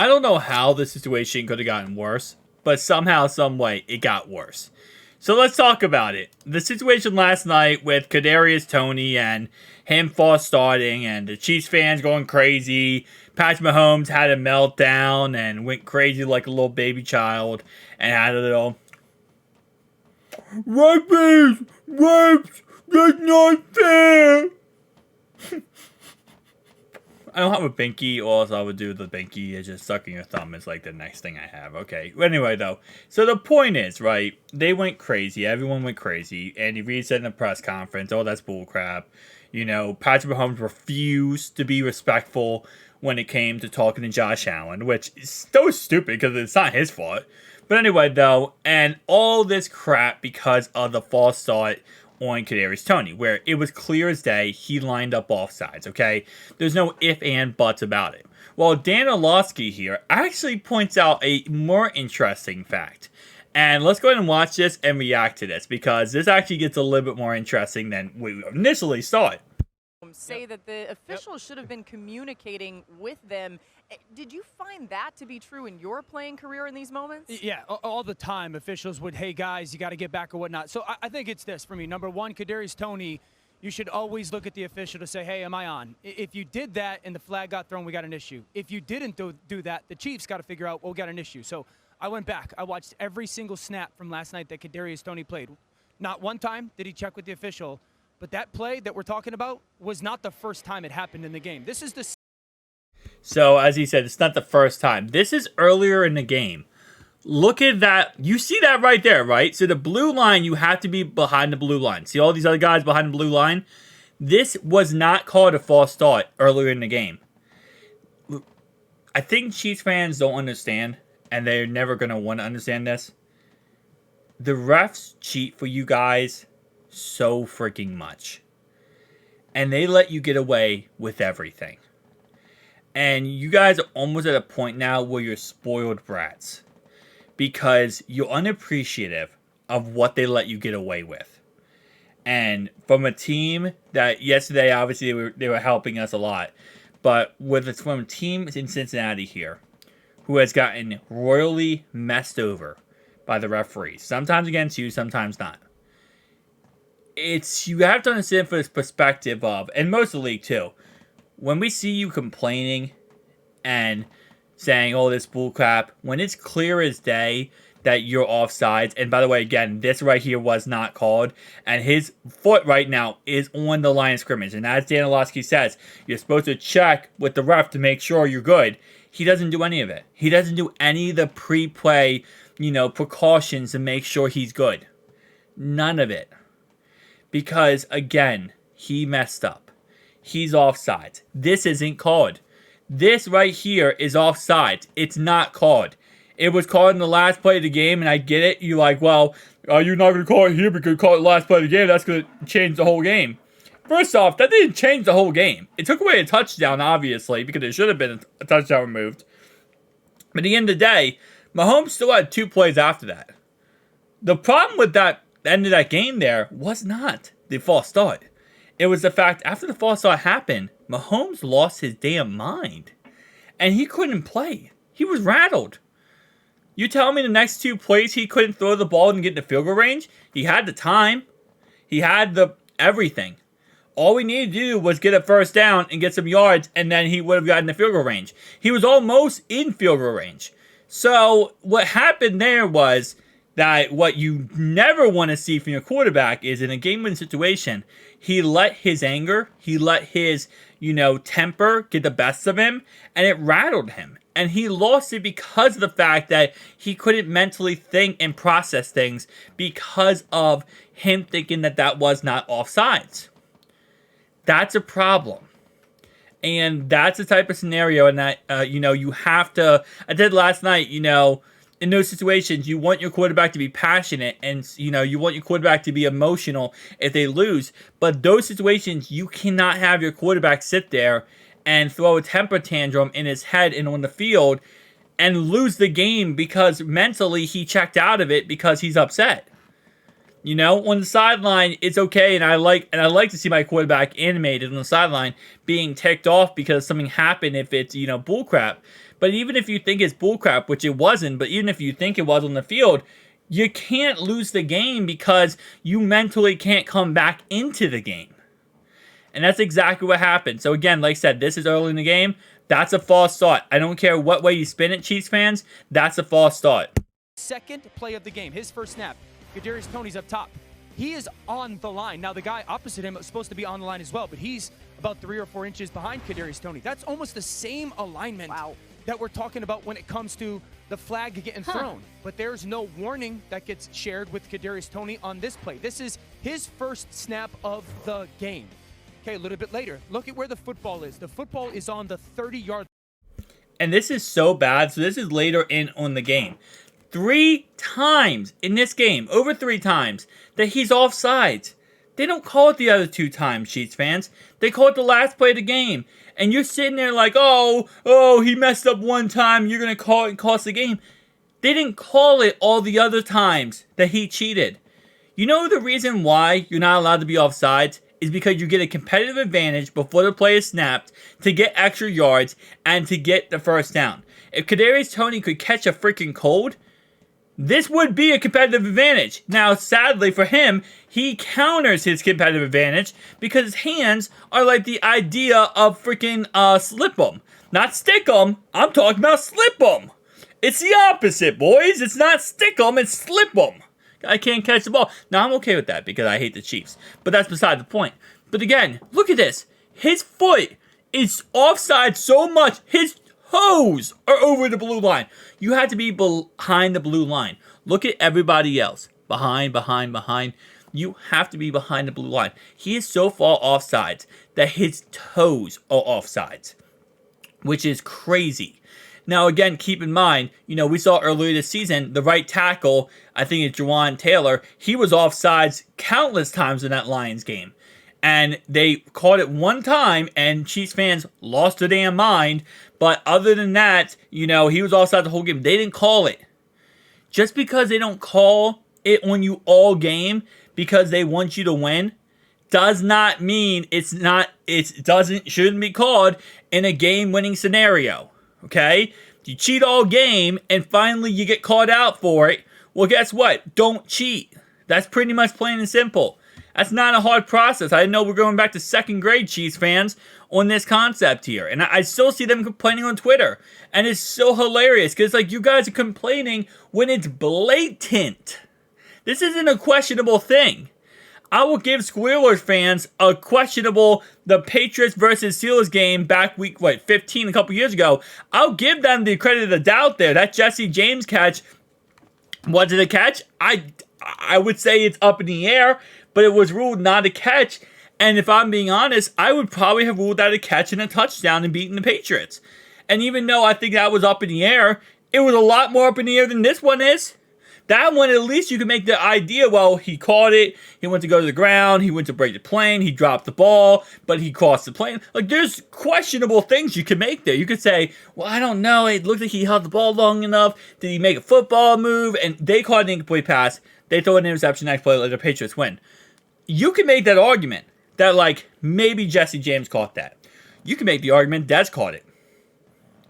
I don't know how the situation could have gotten worse, but somehow, some way, it got worse. So let's talk about it. The situation last night with Kadarius Toney and him false starting and the Chiefs fans going crazy. Patrick Mahomes had a meltdown and went crazy like a little baby child and had a little Rugby's rapes, that's not fair. I don't have a binky, or else I would do the binky. It's just sucking your thumb is like the next thing I have. Okay. Anyway, though. So the point is, right, they went crazy. Everyone went crazy. Andy Reid said in the press conference, oh, that's bullcrap. You know, Patrick Mahomes refused to be respectful when it came to talking to Josh Allen, which is so stupid because it's not his fault. But anyway, though, and all this crap because of the false start on Kadarius Toney, where it was clear as day he lined up offsides, okay? There's no if and buts about it. Well, Dan Orlovsky here actually points out a more interesting fact. And let's go ahead and watch this and react to this, because this actually gets a little bit more interesting than we initially thought. Say that the officials should have been communicating with them. Did you find that to be true in your playing career in these moments? Yeah, all the time officials would, hey guys, you got to get back or whatnot. So I think it's this for me. Number one, Kadarius Toney, you should always look at the official to say, hey, am I on? If you did that and the flag got thrown, we got an issue. If you didn't do that, the Chiefs got to figure out, well, we got an issue. So I went back. I watched every single snap from last night that Kadarius Toney played. Not one time did he check with the official. But that play that we're talking about was not the first time it happened in the game. This is the... So, as he said, it's not the first time. This is earlier in the game. Look at that. You see that right there, right? So the blue line, you have to be behind the blue line. See all these other guys behind the blue line? This was not called a false start earlier in the game. I think Chiefs fans don't understand, and they're never going to want to understand this. The refs cheat for you guys so freaking much. And they let you get away with everything. And you guys are almost at a point now where you're spoiled brats. Because you're unappreciative of what they let you get away with. And from a team that yesterday, obviously, they were helping us a lot. But from a team in Cincinnati here, who has gotten royally messed over by the referees. Sometimes against you, sometimes not. You have to understand from this perspective of, and most of the league too, when we see you complaining and saying, oh, this bullcrap, when it's clear as day that you're offsides, and by the way, again, this right here was not called, and his foot right now is on the line of scrimmage, and as Dan Orlovsky says, you're supposed to check with the ref to make sure you're good. He doesn't do any of it. He doesn't do any of the pre-play, precautions to make sure he's good. None of it. Because, again, he messed up. He's offsides. This isn't called. This right here is offsides. It's not called. It was called in the last play of the game, and I get it. You're like, well, you're not going to call it here because you call it last play of the game. That's going to change the whole game. First off, that didn't change the whole game. It took away a touchdown, obviously, because it should have been a touchdown removed. But at the end of the day, Mahomes still had 2 plays after that. The problem with that end of that game there was not the false start. It was the fact after the false start happened, Mahomes lost his damn mind. And he couldn't play. He was rattled. You tell me the next 2 plays he couldn't throw the ball and get in the field goal range? He had the time. He had the everything. All we needed to do was get a first down and get some yards, and then he would have gotten the field goal range. He was almost in field goal range. So what happened there was that what you never want to see from your quarterback is in a game-winning situation, he let his anger, he let his, temper get the best of him, and it rattled him. And he lost it because of the fact that he couldn't mentally think and process things because of him thinking that that was not offsides. That's a problem. And that's the type of scenario and that, you have to, I did last night, in those situations, you want your quarterback to be passionate and, you want your quarterback to be emotional if they lose. But those situations, you cannot have your quarterback sit there and throw a temper tantrum in his head and on the field and lose the game because mentally he checked out of it because he's upset. On the sideline, it's okay, and I like to see my quarterback animated on the sideline being ticked off because something happened if it's, bullcrap. But even if you think it's bullcrap, which it wasn't, but even if you think it was on the field, you can't lose the game because you mentally can't come back into the game. And that's exactly what happened. So again, like I said, this is early in the game. That's a false start. I don't care what way you spin it, Chiefs fans. That's a false start. Second play of the game, his first snap. Kadarius Toney's up top. He is on the line. Now, the guy opposite him is supposed to be on the line as well, but he's about 3 or 4 inches behind Kadarius Toney. That's almost the same alignment that we're talking about when it comes to the flag getting thrown. But there's no warning that gets shared with Kadarius Toney on this play. This is his first snap of the game. Okay, a little bit later, look at where the football is. The football is on the 30-yard. And this is so bad. So this is later in on the game. 3 times in this game, over 3 times, that he's offsides. They don't call it the other 2 times, Chiefs fans. They call it the last play of the game. And you're sitting there like, oh, he messed up 1 time. You're going to call it and cost the game. They didn't call it all the other times that he cheated. You know the reason why you're not allowed to be offsides? Is because you get a competitive advantage before the play is snapped to get extra yards and to get the first down. If Kadarius Toney could catch a freaking cold, this would be a competitive advantage. Now, sadly for him, he counters his competitive advantage because his hands are like the idea of freaking slip 'em. Not stick 'em, I'm talking about slip 'em. It's the opposite, boys. It's not stick 'em, it's slip 'em. I can't catch the ball. Now, I'm okay with that because I hate the Chiefs. But that's beside the point. But again, look at this. His foot is offside so much. His toes are over the blue line. You have to be behind the blue line. Look at everybody else. Behind. You have to be behind the blue line. He is so far offsides that his toes are offsides, which is crazy. Now, again, keep in mind, we saw earlier this season, the right tackle, I think it's Jawan Taylor, he was offsides countless times in that Lions game. And they caught it 1 time, and Chiefs fans lost their damn mind. But other than that, he was offside the whole game. They didn't call it. Just because they don't call it on you all game because they want you to win, does not mean shouldn't be called in a game-winning scenario. Okay? You cheat all game and finally you get called out for it. Well, guess what? Don't cheat. That's pretty much plain and simple. That's not a hard process. I know we're going back to 2nd grade, Chiefs fans, on this concept here. And I still see them complaining on Twitter. And it's so hilarious because, you guys are complaining when it's blatant. This isn't a questionable thing. I will give Squealers fans a questionable, the Patriots versus Steelers game back week, 15, a couple years ago. I'll give them the credit of the doubt there. That Jesse James catch, was it a catch? I would say it's up in the air, but it was ruled not a catch. And if I'm being honest, I would probably have ruled that a catch and a touchdown and beaten the Patriots. And even though I think that was up in the air, it was a lot more up in the air than this one is. That one, at least you can make the idea, he caught it, he went to go to the ground, he went to break the plane, he dropped the ball, but he crossed the plane. There's questionable things you can make there. You could say, I don't know, it looked like he held the ball long enough. Did he make a football move? And they caught an incomplete pass. They throw an interception next play, let the Patriots win. You can make that argument that, maybe Jesse James caught that. You can make the argument Dez caught it.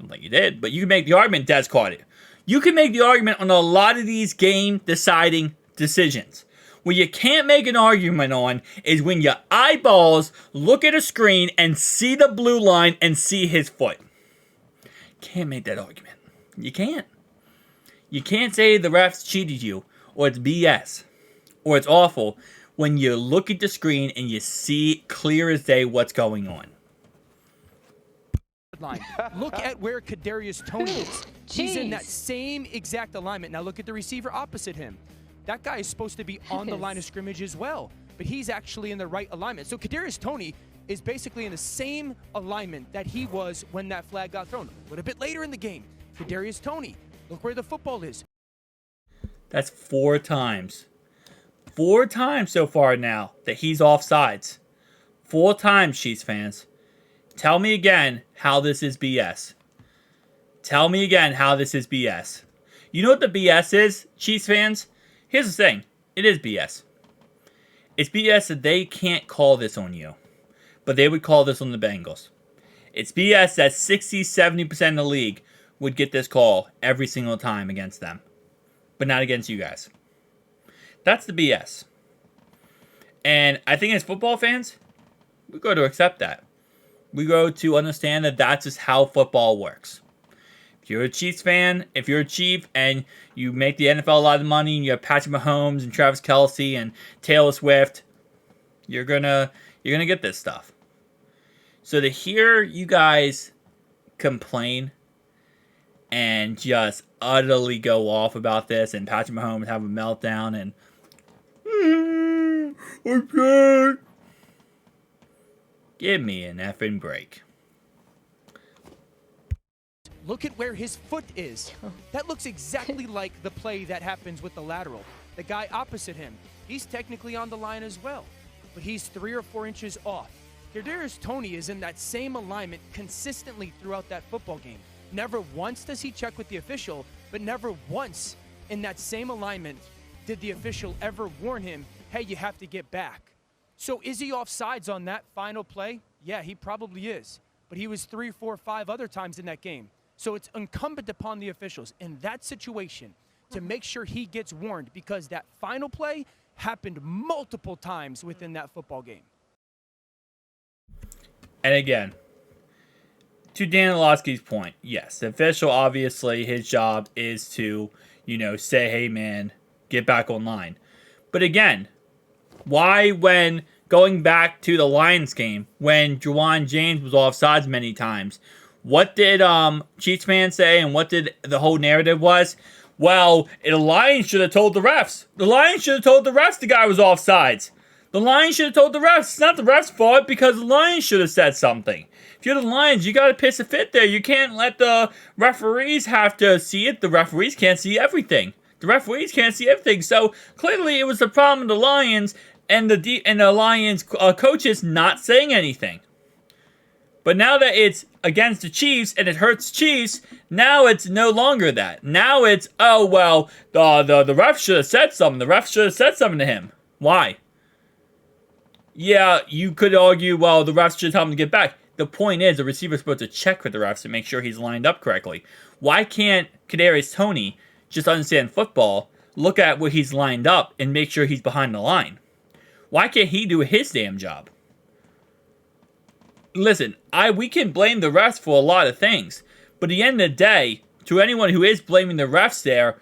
Like you did, but you can make the argument Dez caught it. You can make the argument on a lot of these game-deciding decisions. What you can't make an argument on is when your eyeballs look at a screen and see the blue line and see his foot. Can't make that argument. You can't. You can't say the refs cheated you, or it's BS, or it's awful, when you look at the screen and you see clear as day what's going on. Line. Look at where Kadarius Toney is. He's in that same exact alignment. Now look at the receiver opposite him. That guy is supposed to be on the line of scrimmage as well, but he's actually in the right alignment. So Kadarius Toney is basically in the same alignment that he was when that flag got thrown. A little bit later in the game, Kadarius Toney, look where the football is. That's 4 times. 4 times so far now that he's offsides. 4 times, Chiefs fans. Tell me again how this is BS. Tell me again how this is BS. You know what the BS is, Chiefs fans? Here's the thing. It is BS. It's BS that they can't call this on you, but they would call this on the Bengals. It's BS that 60-70% of the league would get this call every single time against them, but not against you guys. That's the BS. And I think as football fans, we go to accept that. We go to understand that that's just how football works. If you're a Chiefs fan, if you're a Chief and you make the NFL a lot of money and you have Patrick Mahomes and Travis Kelce and Taylor Swift, you're gonna get this stuff. So to hear you guys complain and just utterly go off about this and Patrick Mahomes have a meltdown and I can't. Give me an effing break. Look at where his foot is. That looks exactly like the play that happens with the lateral. The guy opposite him, he's technically on the line as well, but he's 3 or 4 inches off. Kadarius Toney is in that same alignment consistently throughout that football game. Never once does he check with the official, but never once in that same alignment did the official ever warn him, hey, you have to get back. So is he offsides on that final play? Yeah, he probably is. But he was 3, 4, 5 other times in that game. So it's incumbent upon the officials in that situation to make sure he gets warned, because that final play happened multiple times within that football game. And again, to Dan Orlovsky's point, yes, the official, obviously, his job is to, say, hey, man, get back online. But again, why, when going back to the Lions game, when Juwan James was offsides many times, what did Chiefs fans say, and what did the whole narrative was? Well, the Lions should have told the refs. The Lions should have told the refs the guy was offsides. The Lions should have told the refs. It's not the refs' fault because the Lions should have said something. If you're the Lions, you got to piss a fit there. You can't let the referees have to see it. The referees can't see everything. The referees can't see everything. So clearly it was the problem of the Lions and the Lions coaches not saying anything. But now that it's against the Chiefs and it hurts Chiefs, now it's no longer that. Now it's, oh, well, the ref should have said something. The ref should have said something to him. Why? Yeah, you could argue, well, the refs should tell him to get back. The point is, the receiver's supposed to check with the refs to make sure he's lined up correctly. Why can't Kadarius Toney just understand football, look at where he's lined up, and make sure he's behind the line? Why can't he do his damn job? Listen, we can blame the refs for a lot of things, but at the end of the day, to anyone who is blaming the refs there,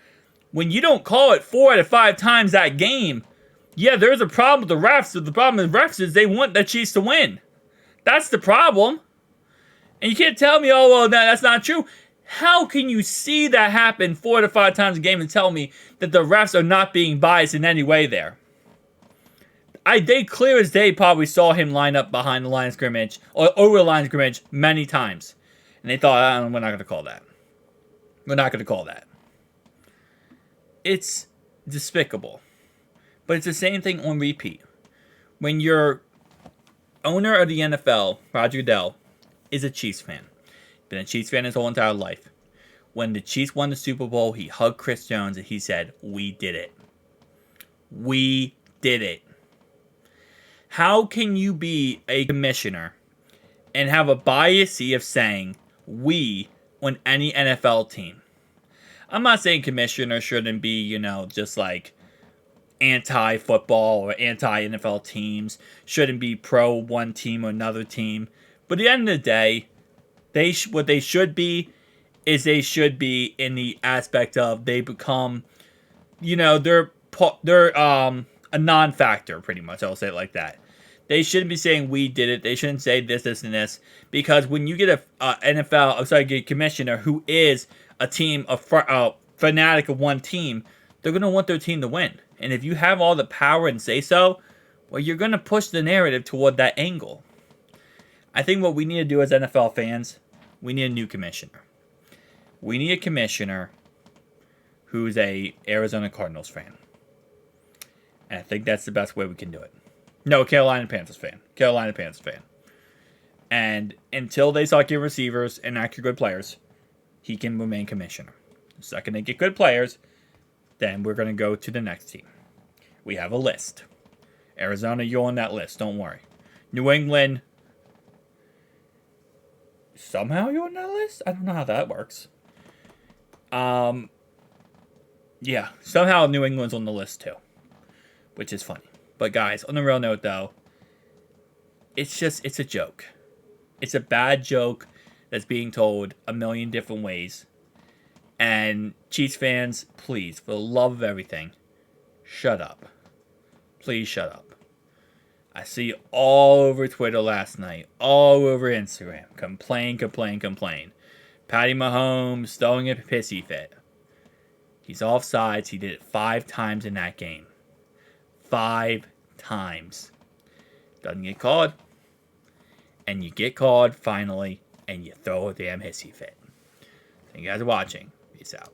when you don't call it 4 out of 5 times that game, yeah, there's a problem with the refs. But the problem with the refs is they want the Chiefs to win. That's the problem. And you can't tell me, oh, well, that's not true. How can you see that happen 4 to 5 times a game and tell me that the refs are not being biased in any way there? They clear as day probably saw him line up behind the line of scrimmage or over the line of scrimmage many times. And they thought, we're not going to call that. We're not going to call that. It's despicable. But it's the same thing on repeat. When your owner of the NFL, Roger Goodell, is a Chiefs fan. Been a Chiefs fan his whole entire life. When the Chiefs won the Super Bowl, he hugged Chris Jones and he said, we did it. We did it. How can you be a commissioner and have a bias of saying we on any NFL team? I'm not saying commissioner shouldn't be, just like anti-football or anti-NFL teams, shouldn't be pro one team or another team. But at the end of the day, what they should be is they should be in the aspect of they become, they're a non-factor pretty much. I'll say it like that. They shouldn't be saying we did it. They shouldn't say this, this, and this, because when you get a commissioner who is a team, a fanatic of one team, they're going to want their team to win. And if you have all the power and say so, well, you're going to push the narrative toward that angle. I think what we need to do as NFL fans, we need a new commissioner. We need a commissioner who's a Arizona Cardinals fan. And I think that's the best way we can do it. No, Carolina Panthers fan. Carolina Panthers fan. And until they start getting receivers and actually good players, he can remain commissioner. The second they get good players, then we're going to go to the next team. We have a list. Arizona, you're on that list. Don't worry. New England, somehow you're on that list? I don't know how that works. Yeah, somehow New England's on the list too, which is funny. But guys, on the real note though, it's a joke. It's a bad joke that's being told a million different ways. And Chiefs fans, please, for the love of everything, shut up. Please shut up. I see all over Twitter last night, all over Instagram, complain. Patty Mahomes throwing a pissy fit. He's offsides. He did it 5 times in that game. 5 times. Doesn't get called. And you get called finally, and you throw a damn hissy fit. Thank you guys for watching. Peace out.